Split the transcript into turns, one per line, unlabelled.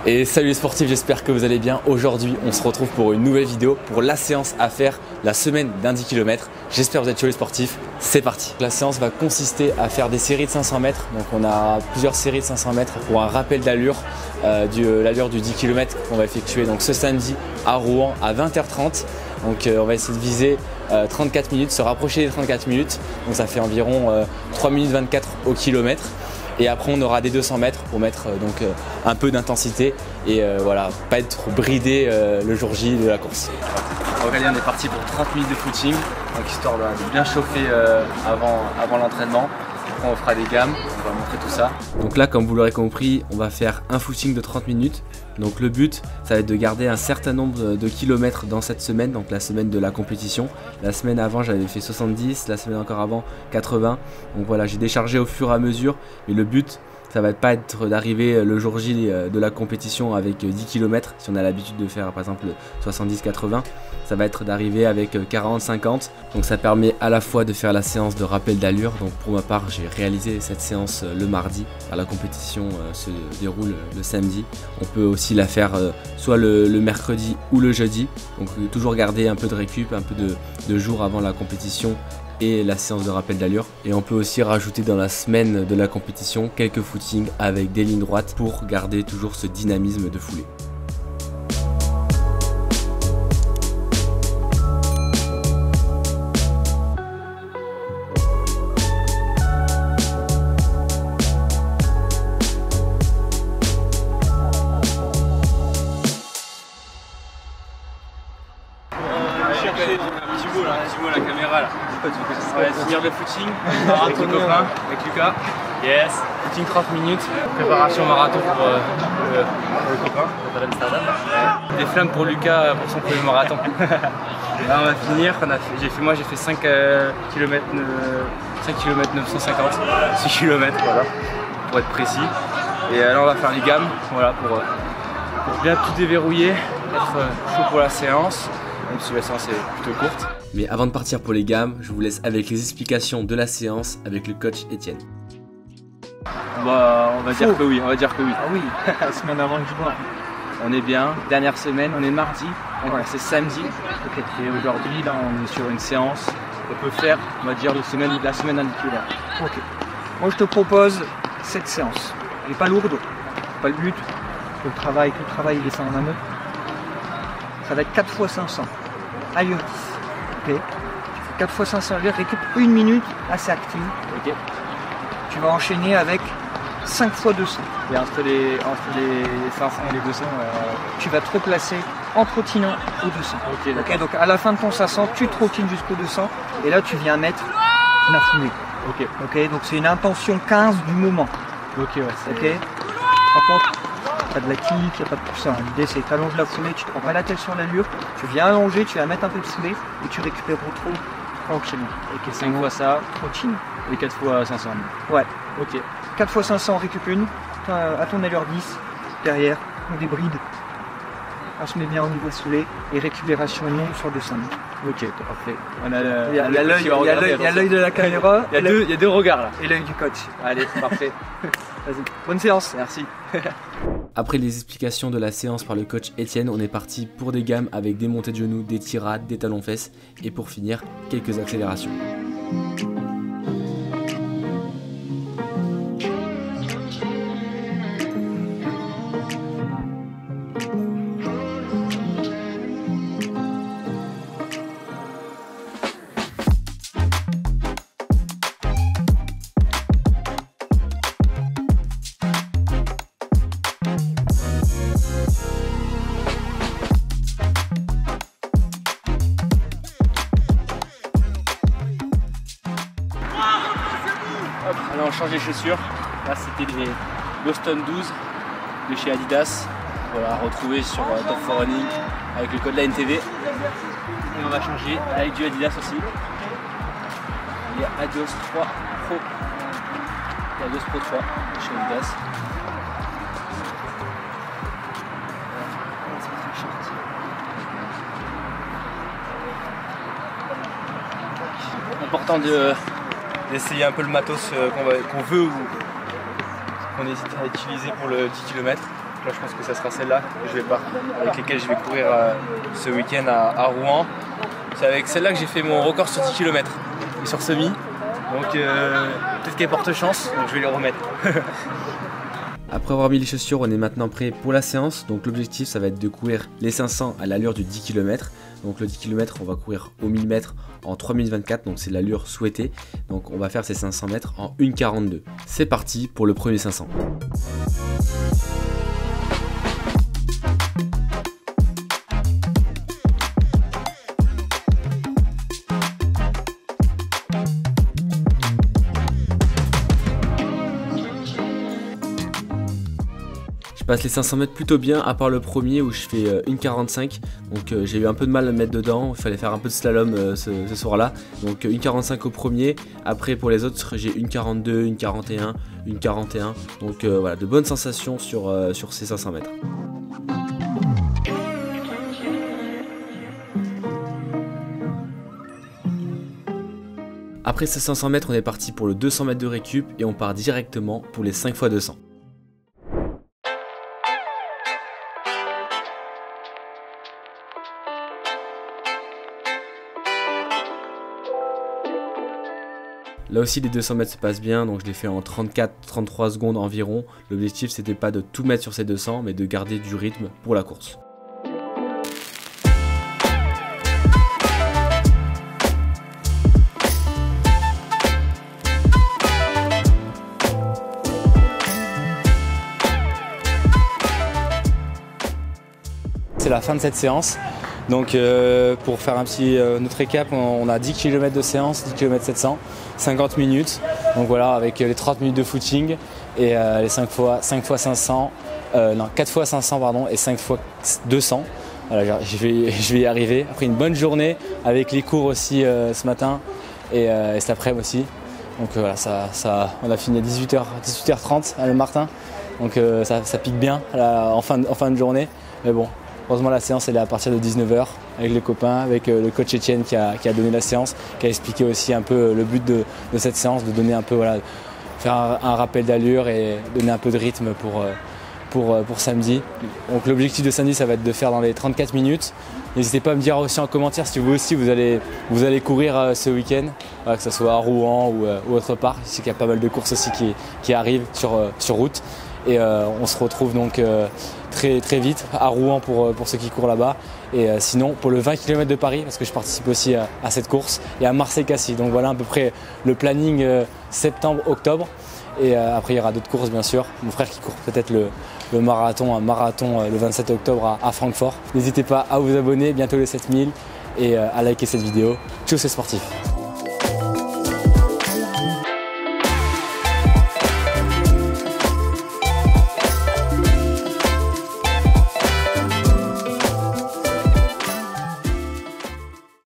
Et salut les sportifs, j'espère que vous allez bien. Aujourd'hui, on se retrouve pour une nouvelle vidéo pour la séance à faire la semaine d'un 10 km. J'espère que vous êtes chauds les sportifs, c'est parti. La séance va consister à faire des séries de 500 mètres. Donc on a plusieurs séries de 500 mètres pour un rappel d'allure, l'allure du 10 km qu'on va effectuer donc ce samedi à Rouen à 20h30. Donc on va essayer de viser 34 minutes, se rapprocher des 34 minutes. Donc ça fait environ 3 minutes 24 au kilomètre. Et après on aura des 200 mètres pour mettre un peu d'intensité et voilà, pas être bridé le jour J de la course. Aurélien, on est parti pour 30 minutes de footing, donc histoire de bien chauffer avant l'entraînement. Après on fera des gammes, on va montrer tout ça. Donc là, comme vous l'aurez compris, on va faire un footing de 30 minutes. Donc le but, ça va être de garder un certain nombre de kilomètres dans cette semaine, donc la semaine de la compétition. La semaine avant, j'avais fait 70, la semaine encore avant, 80. Donc voilà, j'ai déchargé au fur et à mesure, mais le but, ça va pas être d'arriver le jour J de la compétition avec 10 km, si on a l'habitude de faire par exemple 70-80, ça va être d'arriver avec 40-50. Donc ça permet à la fois de faire la séance de rappel d'allure. Donc pour ma part, j'ai réalisé cette séance le mardi, car la compétition se déroule le samedi. On peut aussi la faire soit le mercredi ou le jeudi. Donc toujours garder un peu de récup, un peu de jours avant la compétition et la séance de rappel d'allure. Et on peut aussi rajouter dans la semaine de la compétition quelques footings avec des lignes droites pour garder toujours ce dynamisme de foulée.
Petit mot à la caméra là. On va finir le footing avec les copains, avec Lucas. Yes. Footing 30 minutes. Préparation marathon pour le copain. Des flammes pour Lucas pour son premier marathon. Là on va finir. Moi j'ai fait 5 km 950. 6 km voilà. Pour être précis. Et là on va faire les gammes. Voilà pour bien tout déverrouiller. Être chaud pour la séance. Même si la séance est plutôt courte.
Mais avant de partir pour les gammes, je vous laisse avec les explications de la séance avec le coach Étienne.
On va dire que oui, Ah oui,
la semaine avant le dimanche.
On est bien, dernière semaine, on est mardi, donc c'est samedi.
Okay.
Et aujourd'hui, là, on est sur une séance qu'on peut faire, on va dire, la semaine individuelle.
Ok. Moi, je te propose cette séance. Elle n'est pas lourde, pas le but. Que le travail, il est fait en amont. Ça va être 4 x 500. Allure 10. Ok. Tu fais 4 x 500 allures, récup 1 minute assez active.
Ok.
Tu vas enchaîner avec 5 x 200.
Et entre les 500 et les 200,
tu vas te replacer en trottinant au 200.
Ok,
donc à la fin de ton 500, tu trottines jusqu'au 200 et là tu viens mettre la foulée. Ok, donc c'est une intention 15 du moment.
Ok, ouais.
Ok. Par contre, pas de la kick, il n'y a pas de tout ça. L'idée c'est que tu allonges la foulée, tu te prends pas la tête sur l'allure, tu viens allonger, tu vas mettre un peu de foulée et tu récupères au trot tranquillement.
Ok, 5 fois ça,
trottine.
Et 4 fois 500.
Ouais.
Ok.
4 fois 500, récup une, à ton allure 10, derrière, on débride. On se met bien au niveau de foulée et récupération longue sur 200.
Ok, parfait.
Il y a l'œil de la caméra,
il y a deux regards là.
Et l'œil du coach.
Allez, parfait.
Vas-y, bonne séance.
Merci.
Après les explications de la séance par le coach Étienne, on est parti pour des gammes avec des montées de genoux, des tirades, des talons-fesses et pour finir, quelques accélérations.
Alors on change les chaussures. Là c'était les Boston 12 de chez Adidas. Voilà, retrouvé sur Top 4 Running avec le code LANTV. Et on va changer avec du Adidas aussi. Les Adios 3 Pro. Les Adios Pro 3 chez Adidas. Important d'essayer un peu le matos qu'on veut ou qu'on hésite à utiliser pour le 10 km. là je pense que ça sera celle-là avec lesquelles je vais courir ce week-end à Rouen. C'est avec celle-là que j'ai fait mon record sur 10 km et sur semi. Donc peut-être qu'elle porte chance, donc je vais les remettre.
Après avoir mis les chaussures, on est maintenant prêt pour la séance. Donc l'objectif, ça va être de courir les 500 à l'allure du 10 km. Donc le 10 km, on va courir au 1000 mètres en 3 minutes 24, donc c'est l'allure souhaitée. Donc on va faire ces 500 mètres en 1,42. C'est parti pour le premier 500. Je passe les 500 mètres plutôt bien, à part le premier où je fais 1,45. Donc j'ai eu un peu de mal à me mettre dedans, il fallait faire un peu de slalom ce soir-là. Donc 1,45 au premier, après pour les autres j'ai 1,42, 1,41, 1,41. Donc voilà, de bonnes sensations sur ces 500 mètres. Après ces 500 mètres, on est parti pour le 200 mètres de récup et on part directement pour les 5 x 200. Là aussi les 200 mètres se passent bien, donc je les fais en 34-33 secondes environ. L'objectif c'était pas de tout mettre sur ces 200 mais de garder du rythme pour la course.
C'est la fin de cette séance. Donc pour faire un petit notre récap, on a 10 km de séance, 10 km 700, 50 minutes. Donc voilà, avec les 30 minutes de footing et les 5 x 500, non 4 x 500 pardon, et 5 x 200. Voilà, je vais y arriver. Après une bonne journée avec les cours aussi ce matin et cet après-midi aussi. Donc voilà, on a fini à 18h30 à Le Martin. Donc ça pique bien en fin de journée. Mais bon. Heureusement la séance elle est à partir de 19h avec les copains, avec le coach Etienne qui a donné la séance, qui a expliqué aussi un peu le but de cette séance, de donner un peu, voilà, faire un rappel d'allure et donner un peu de rythme pour samedi. Donc l'objectif de samedi ça va être de faire dans les 34 minutes. N'hésitez pas à me dire aussi en commentaire si vous aussi vous allez courir ce week-end, voilà, que ce soit à Rouen ou autre part. Je sais qu'il y a pas mal de courses aussi qui arrivent sur route. Et on se retrouve donc très vite à Rouen pour ceux qui courent là-bas. Et sinon pour le 20 km de Paris, parce que je participe aussi à cette course, et à Marseille-Cassis. Donc voilà à peu près le planning septembre-octobre. Et après il y aura d'autres courses bien sûr. Mon frère qui court peut-être le marathon le 27 octobre à Francfort. N'hésitez pas à vous abonner, bientôt les 7000, et à liker cette vidéo. Tchuss, c'est sportif.